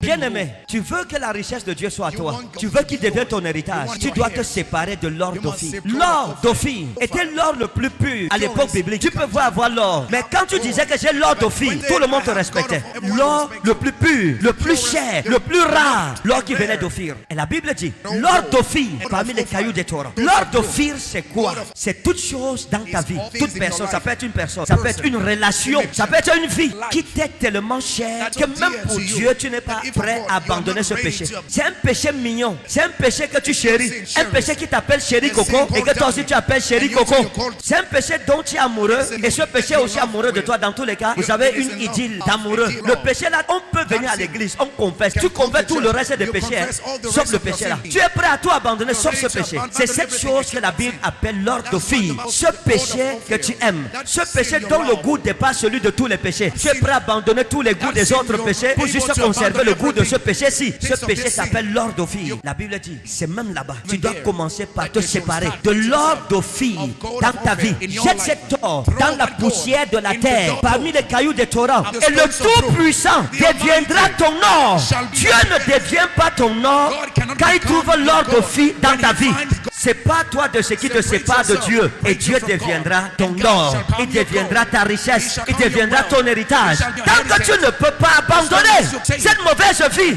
Bien-aimé, tu veux que la richesse de Dieu soit à toi. Tu veux qu'il devienne ton héritage. Tu dois te séparer de l'or d'Ophir. L'or d'Ophir était l'or le plus pur à l'époque biblique. Tu peux voir avoir l'or. Mais quand tu disais que j'ai l'or d'Ophir, tout le monde te respectait. L'or le plus pur, le plus cher, le plus rare. L'or qui venait d'Ophir. Et la Bible dit, l'or d'Ophir parmi les cailloux des Torah. L'or d'Ophir, c'est quoi? C'est toute chose dans ta vie. Toute personne, ça peut être une personne, ça peut être une relation, ça peut être une vie qui t'est tellement chère que même pour Dieu, tu n'es pas prêt à abandonner ce péché. C'est un péché mignon. C'est un péché que tu chéris. Un péché qui t'appelle chéri Coco et que toi aussi tu appelles chéri Coco. C'est un péché dont tu es amoureux et ce péché est aussi amoureux de toi. Dans tous les cas, vous avez une idylle d'amoureux. Le péché là, on peut venir à l'église, on confesse. Tu confesses tout le reste des péchés, hein, sauf le péché là. Tu es prêt à tout abandonner sauf ce péché. C'est cette chose que la Bible appelle l'or d'Ophir. Ce péché que tu aimes, ce péché dont le goût dépasse celui de tous les péchés. Tu es prêt à abandonner tous les goûts des autres péchés pour juste conserver le goût de ce péché-ci. Ce péché s'appelle l'or d'Ophir. La Bible dit, c'est même là-bas. Tu dois commencer par te séparer de l'or d'Ophir dans ta vie. Jette cet or dans la poussière de la terre, parmi les cailloux des torrents. Et le Tout-Puissant deviendra ton or. Dieu ne devient pas ton or quand il trouve l'or d'Ophir dans ta vie. C'est pas toi de ce qui te sépare de Dieu. Et Dieu deviendra ton or. Il deviendra ta richesse. Il deviendra ton héritage. Tant que tu ne peux pas abandonner cette mauvaise vie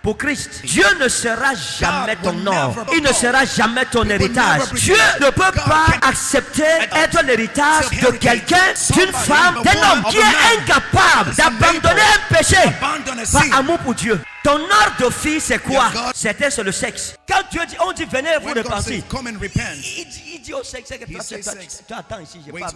pour Christ, Dieu ne sera jamais ton or. Il ne sera jamais ton héritage. Dieu ne peut pas accepter être l'héritage de quelqu'un, d'une femme, d'un homme qui est incapable d'abandonner un péché par amour pour Dieu. Ton or d'Ophir, c'est quoi? C'était sur le sexe. Quand Dieu dit, on dit venez vous repentir. Il dit au sexe que toi attends ici, je peux pas.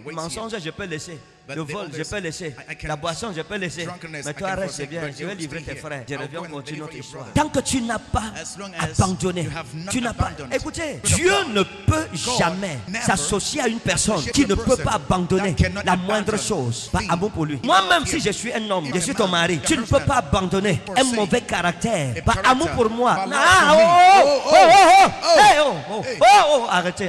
Le mensonge, je peux laisser. Le vol, je peux laisser. La boisson, je peux laisser. Mais toi reste, c'est bien. Je vais livrer tes frères. Je reviens continuer notre histoire. Tant que tu n'as pas abandonné, tu n'as pas. Écoutez, Dieu ne peut jamais s'associer à une personne qui ne peut pas abandonner la moindre chose par amour pour lui. Moi-même, si je suis un homme, je suis ton mari, tu ne peux pas abandonner un mauvais caractère par amour pour moi. Arrêtez.